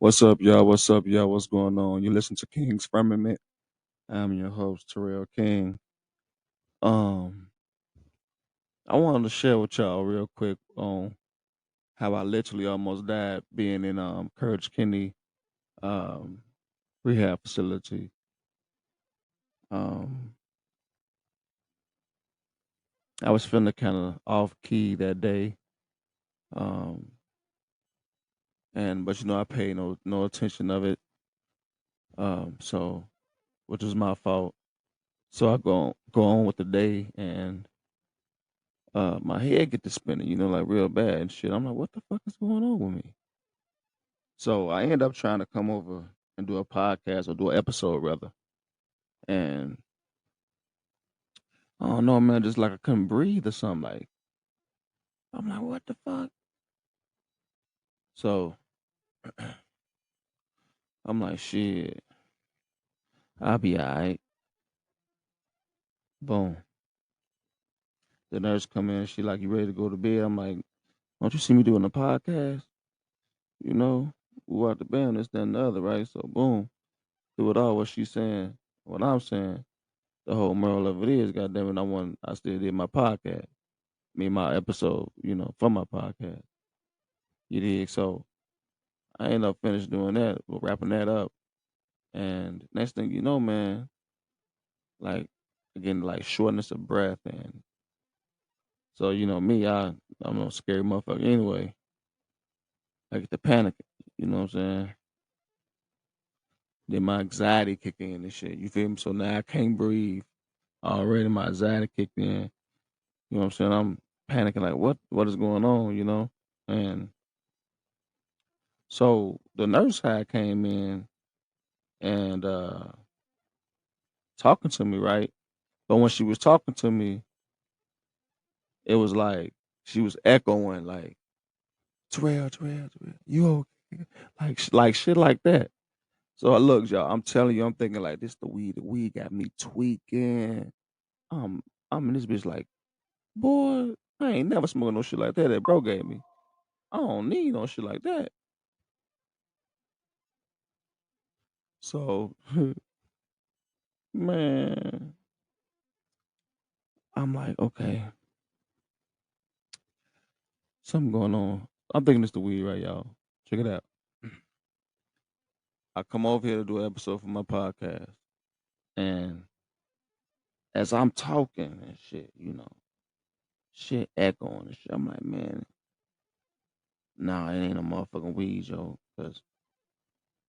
What's up, y'all? What's up, y'all? What's going on? You listen to King's Firmament. I'm your host, Terrell King. Um, I wanted to share with y'all real quick on how I literally almost died being in Courage Kenny um rehab facility. Um, I was feeling kind of off key that day. Um, and but I paid no attention of it. So which was my fault. So I go on with the day, and my head get to spinning, like real bad and shit. I'm like, what the fuck is going on with me? So I end up trying to come over and do a podcast or do an episode rather. And I don't know, man, just like I couldn't breathe or something. Like I'm like, what the fuck? So I'm like, shit, I'll be alright. Boom. The nurse come in, she like, you ready to go to bed? I'm like, don't you see me doing a podcast? You know, we out the band, this, that, and the other, right? So boom, do it all what she's saying, what I'm saying. The whole moral of it is, goddamn it, I still did my podcast, my episode, for my podcast. You dig? So I ended up finished doing that, wrapping that up, and next thing you know, man, like again, like shortness of breath, and so me, I'm a scary motherfucker anyway. I get the panic, you know what I'm saying? Then my anxiety kick in and shit. You feel me? So now I can't breathe. Already my anxiety kicked in. You know what I'm saying? I'm panicking like what is going on, And so the nurse had came in and talking to me, right? But when she was talking to me, it was like she was echoing like Terrell, Terrell, Terrell, you okay? Like shit like that. So I look, y'all, I'm telling you, I'm thinking like this the weed. The weed got me tweaking. Um, I'm in this bitch like, boy, I ain't never smoked no shit like that bro gave me. I don't need no shit like that. So man, I'm like, okay, something going on. I'm thinking it's the weed, right, y'all? Check it out. I come over here to do an episode for my podcast, and as I'm talking and shit, shit echoing and shit. I'm like, man, nah, it ain't a motherfucking weed, yo. Cause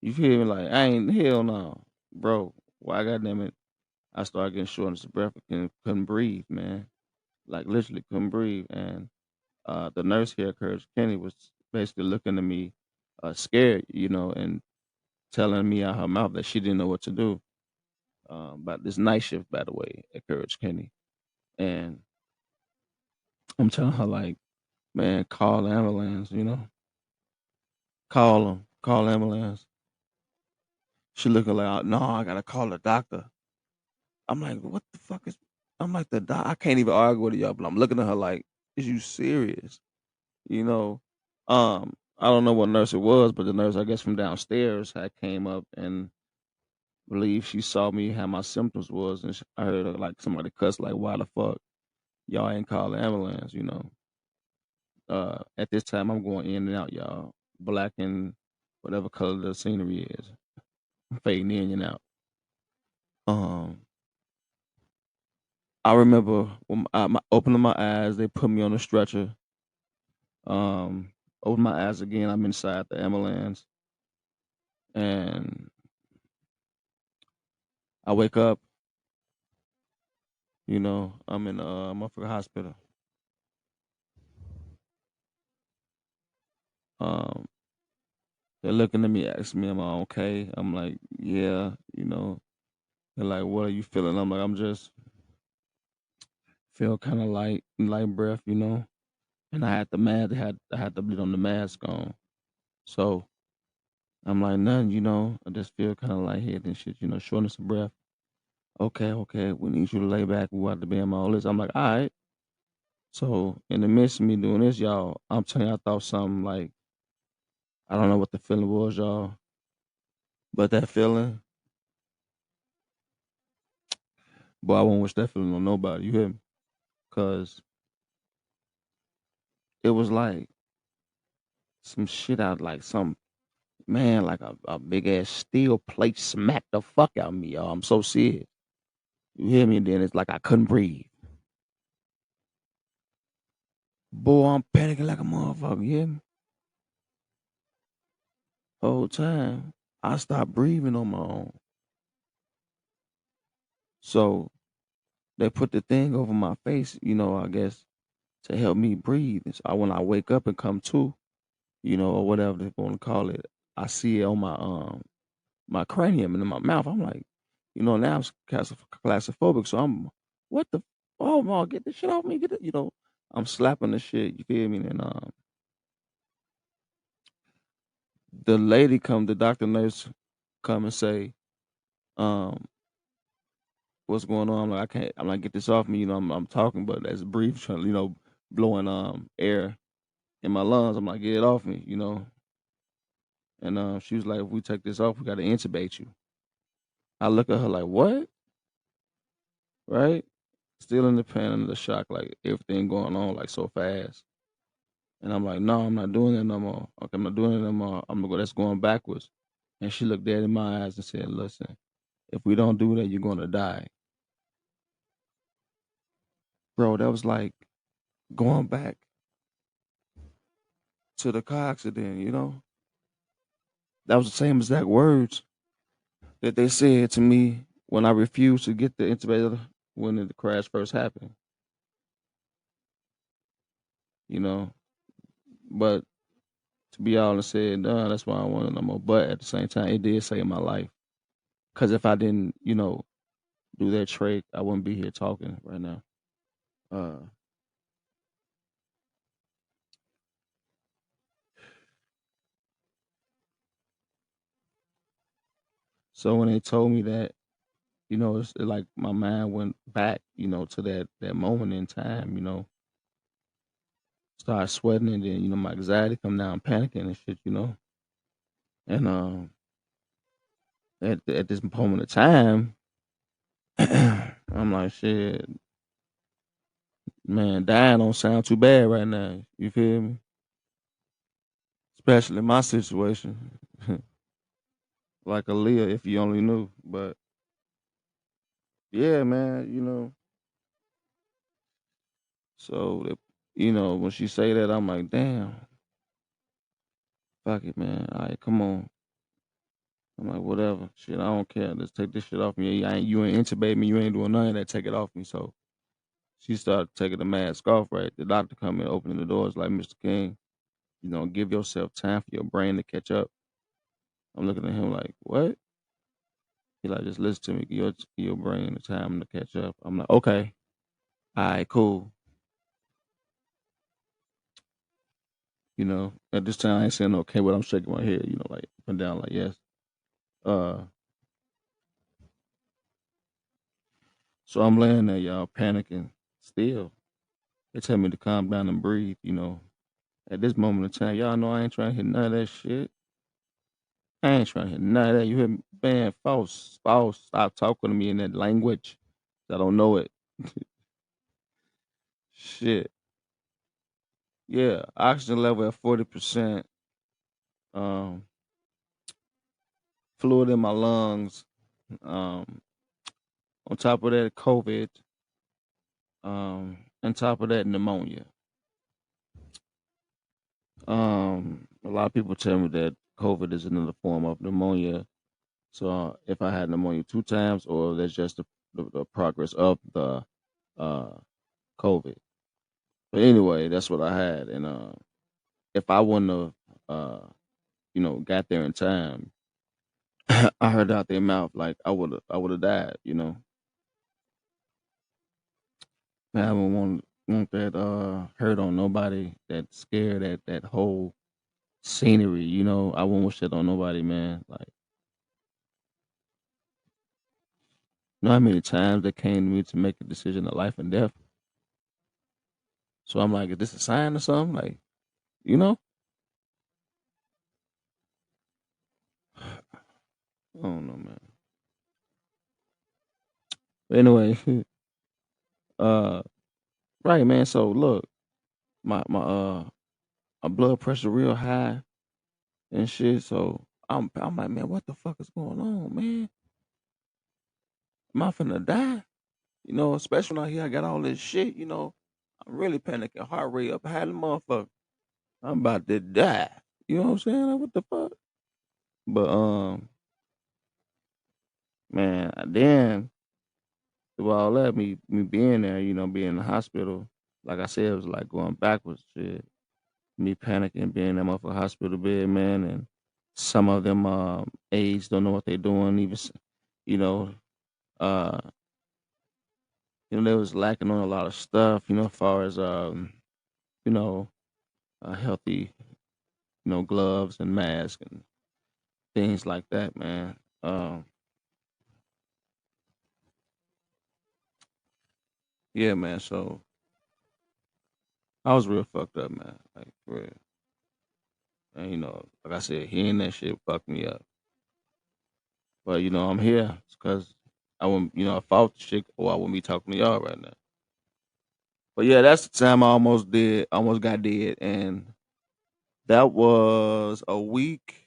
you feel me? Like I ain't hell no, bro. Why goddamn it? I started getting shortness of breath and couldn't breathe, man. Like literally couldn't breathe. And the nurse here, Courage Kenny, was basically looking at me, scared, and telling me out her mouth that she didn't know what to do. About this night shift, by the way, at Courage Kenny. And I'm telling her like, man, call the ambulance, call them, call the ambulance. She looking like, no, I gotta call the doctor. I'm like, what the fuck is? I'm like, the doc. I can't even argue with y'all, but I'm looking at her like, is you serious? You know, I don't know what nurse it was, but the nurse, I guess from downstairs, had came up and believe she saw me how my symptoms was, and I heard her, like somebody cuss like, why the fuck y'all ain't call the ambulance? At this time I'm going in and out, y'all, black and whatever color the scenery is, I'm fading in and out. Um, I remember when opening my eyes, they put me on a stretcher. Um, open my eyes again, I'm inside the ambulance, and I wake up. I'm in a motherfucker hospital. Um, they're looking at me, asking me, "Am I okay?" I'm like, "Yeah." They're like, "What are you feeling?" I'm like, "I'm just feel kind of light breath," And I had the mask. I had the bleed on the mask on. So I'm like, "Nothing," I just feel kind of lightheaded and shit. Shortness of breath. Okay, okay. We need you to lay back. We want to be in my all this. I'm like, all right. So in the midst of me doing this, y'all, I'm telling you, I thought something like I don't know what the feeling was, y'all. But that feeling, boy, I won't wish that feeling on nobody. You hear me? Cause it was like some shit out, like some man, like a big ass steel plate smacked the fuck out of me, y'all. I'm so serious. You hear me? And then it's like I couldn't breathe. Boy, I'm panicking like a motherfucker. You hear me? Whole time I stopped breathing on my own. So they put the thing over my face, I guess to help me breathe. And so when I wake up and come to, or whatever they're gonna call it, I see it on my cranium and in my mouth. I'm like, now I'm claustrophobic. So I'm, what the, oh my, get this shit off me, get it, I'm slapping the shit. You feel me? And the doctor nurse come and say, um, what's going on? I'm like, I can't. I'm like, get this off me. I'm talking, but as breathe, trying, blowing air in my lungs. I'm like, get it off me. And she was like, if we take this off, we got to intubate you. I look at her like, what? Right? Still in the pain and the shock, like everything going on like so fast. And I'm like, no, I'm not doing that no more. Okay, I'm not doing it no more. I'm gonna go. That's going backwards. And she looked dead in my eyes and said, listen, if we don't do that, you're gonna die, bro. That was like going back to the car accident. That was the same exact words that they said to me when I refused to get the intubator when the crash first happened. You know, but to be all and said and done, that's why I want it no more. But at the same time, it did save my life. Cause if I didn't, do that trach, I wouldn't be here talking right now. Uh, so when they told me that, it's like my mind went back, to that moment in time. Started sweating, and then my anxiety come down, panicking and shit. And at this moment of time, I'm like, shit, man, dying don't sound too bad right now. You feel me? Especially in my situation, like Aaliyah, if you only knew. But yeah, man, so when she say that, I'm like, damn, fuck it, man. All right, come on. I'm like, whatever, shit, I don't care. Let's take this shit off me. You ain't intubate me. You ain't doing none of that. Take it off me. So she started taking the mask off. Right, the doctor come in, opening the doors, like, Mr. King, give yourself time for your brain to catch up. I'm looking at him like, what? He like, just listen to me. Give your brain the time to catch up. I'm like, okay, all right, cool. At this time I ain't saying okay, but I'm shaking my head, like up and down, like yes. Uh, so I'm laying there, y'all, panicking still. They tell me to calm down and breathe. At this moment in time, y'all know I ain't trying to hit none of that shit. I ain't trying to hit none of that. You hear me? Man, false, false. Stop talking to me in that language. I don't know it. Shit. Yeah, oxygen level at 40%. Um, fluid in my lungs. Um, on top of that, COVID. On top of that, pneumonia. A lot of people tell me that COVID is another form of pneumonia. So if I had pneumonia 2 times, or that's just the progress of the uh, COVID. But anyway, that's what I had, and if I wouldn't have, got there in time, I heard out their mouth like I would have died. I don't want that hurt on nobody. That scare, that whole scenery. I won't wish that on nobody, man. Like, how many times they came to me to make a decision of life and death. So I'm like, is this a sign or something? Like, you know? I don't know, man. But anyway, uh, right, man. So look, my blood pressure real high and shit. So I'm like, man, what the fuck is going on, man? Am I finna die? You know, especially when I hear I got all this shit. You know, I'm really panicking, heart rate up high, the motherfucker. I'm about to die. You know what I'm saying? Like, what the fuck? But man, then through all that, me being there, you know, being in the hospital, like I said, it was like going backwards. Shit, me panicking, being in that motherfucker hospital bed, man, and some of them aides don't know what they're doing. You know, uh, they was lacking on a lot of stuff. You know, as far as you know, healthy, gloves and masks and things like that, man. Yeah, man. So I was real fucked up, man. Like for real. And like I said, hearing that shit fucked me up. But I'm here because I wouldn't, I fought the shit, or I wouldn't be talking to y'all right now. But yeah, that's the time I almost got dead, and that was a week,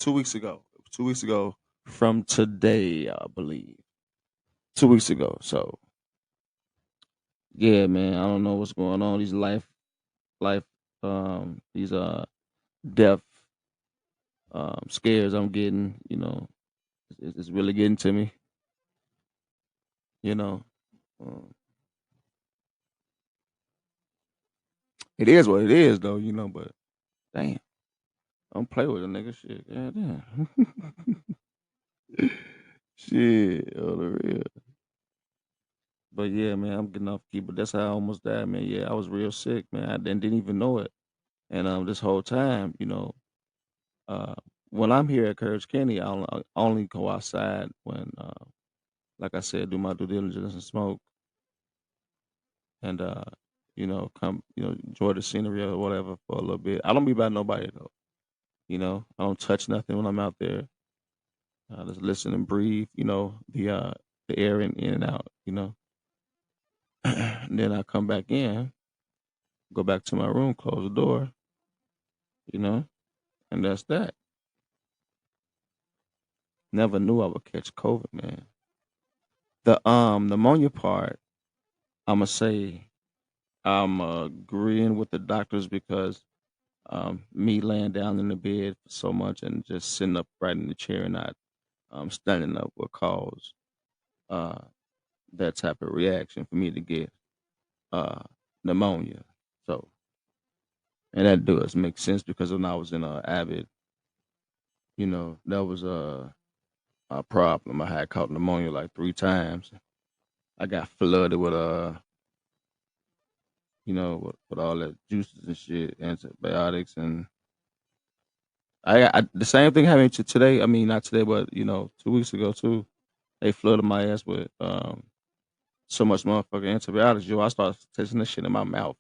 2 weeks ago. 2 weeks ago from today, I believe. 2 weeks ago. So yeah, man, I don't know what's going on. These life, these death scares I'm getting. It's really getting to me. You know, um, it is what it is, though. But damn, don't play with a nigga. Shit, yeah, damn. Shit, on the real. But yeah, man, I'm getting off key. But that's how I almost died, man. Yeah, I was real sick, man. I didn't even know it. And this whole time, uh, when I'm here at Courage County, I only go outside when, like I said, do my due diligence and smoke, and come, enjoy the scenery or whatever for a little bit. I don't be by nobody though. I don't touch nothing when I'm out there. Just listen and breathe. The air in and out. And then I come back in, go back to my room, close the door. You know, and that's that. Never knew I would catch COVID, man. The pneumonia part, I'ma say I'm agreeing with the doctors because me laying down in the bed so much and just sitting up right in the chair and not standing up will cause uh that type of reaction for me to get uh pneumonia. So, and that does make sense because when I was in Avid, that was a problem. I had caught pneumonia like 3 times. I got flooded with with all that juices and shit, antibiotics, and the same thing happened to today. I mean, not today, but 2 weeks ago too. They flooded my ass with so much motherfucking antibiotics. Yo, I started tasting this shit in my mouth.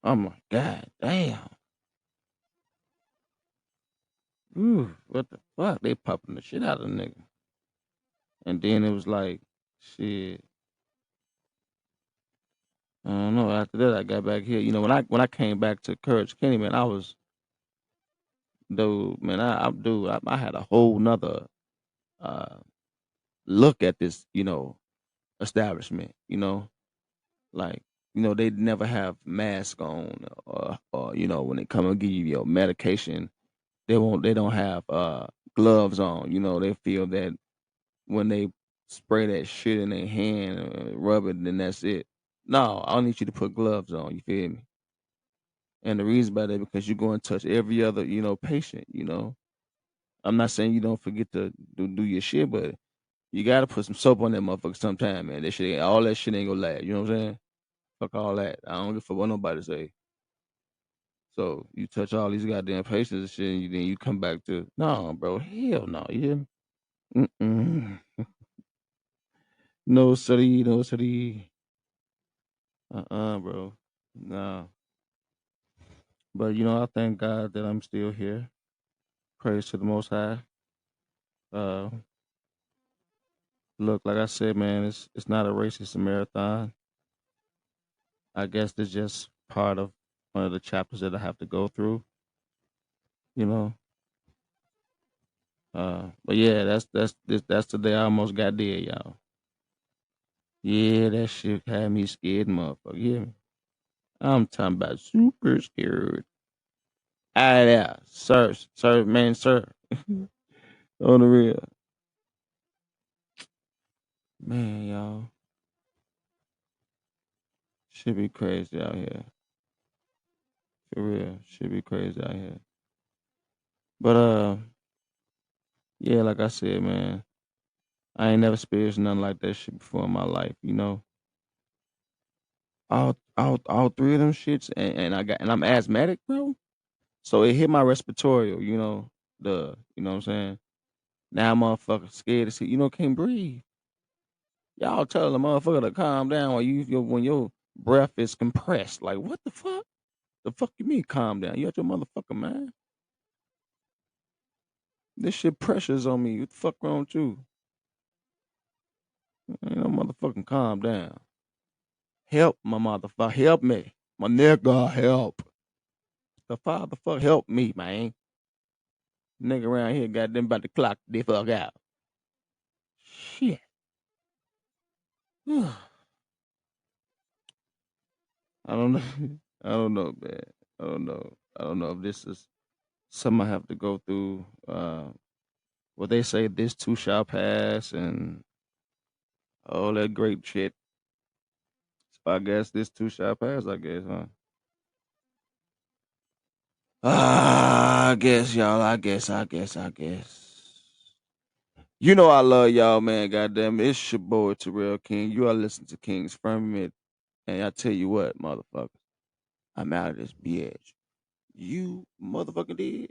I'm like, God damn, ooh, what the fuck? They popping the shit out of the nigga. And then it was like, shit. I don't know. After that, I got back here. When I came back to Courage Kenny, man, I was dude, man. I had a whole nother uh look at this, establishment. Like, they never have masks on, or when they come and give you your medication, they don't have gloves on. They feel that when they spray that shit in their hand, rub it, then that's it. No, I need you to put gloves on. You feel me? And the reason by that because you're going to touch every other, patient. I'm not saying you don't forget to do your shit, but you gotta put some soap on that motherfucker sometime, man. That shit, all that shit ain't gonna last. You know what I'm saying? Fuck all that. I don't give a fuck what nobody say. So you touch all these goddamn patients and shit, and then you come back to no, bro. Hell no. You hear me? Mm-mm. No study, no study. Bro. No. But I thank God that I'm still here. Praise to the Most High. Uh, Look, like I said, man, it's not a race; it's a marathon. I guess it's just part of one of the chapters that I have to go through. You know. But yeah, that's the day I almost got dead, y'all. Yeah, that shit had me scared, motherfucker. Yeah, I'm talking about super scared. Ah, yeah, sir, man, sir. On the real, man, y'all. Should be crazy out here. For real, should be crazy out here. But yeah, like I said, man, I ain't never experienced nothing like that shit before in my life. You know, all three of them shits, and I'm asthmatic, bro. So it hit my respiratory. You know what I'm saying. Now motherfucker scared to see. Can't breathe. Y'all tell the motherfucker to calm down when your breath is compressed. Like what the fuck? The fuck you mean calm down? You out your motherfucker, man. This shit pressures on me. What the fuck wrong with you? Ain't no motherfucking calm down. Help my motherfucker. Help me. My nigga, help. The father fuck help me, man. Nigga around here got them about to clock the fuck out. Shit. I don't know. I don't know, man. I don't know. I don't know if this is something I have to go through. Well, they say this too shall pass and all that great shit. So I guess this too shall pass, I guess, huh? I guess, y'all. I guess. I love y'all, man. Goddamn, it's your boy Terrell King. You are listening to King's Firmament, and I tell you what, motherfucker, I'm out of this bitch. You motherfucking did.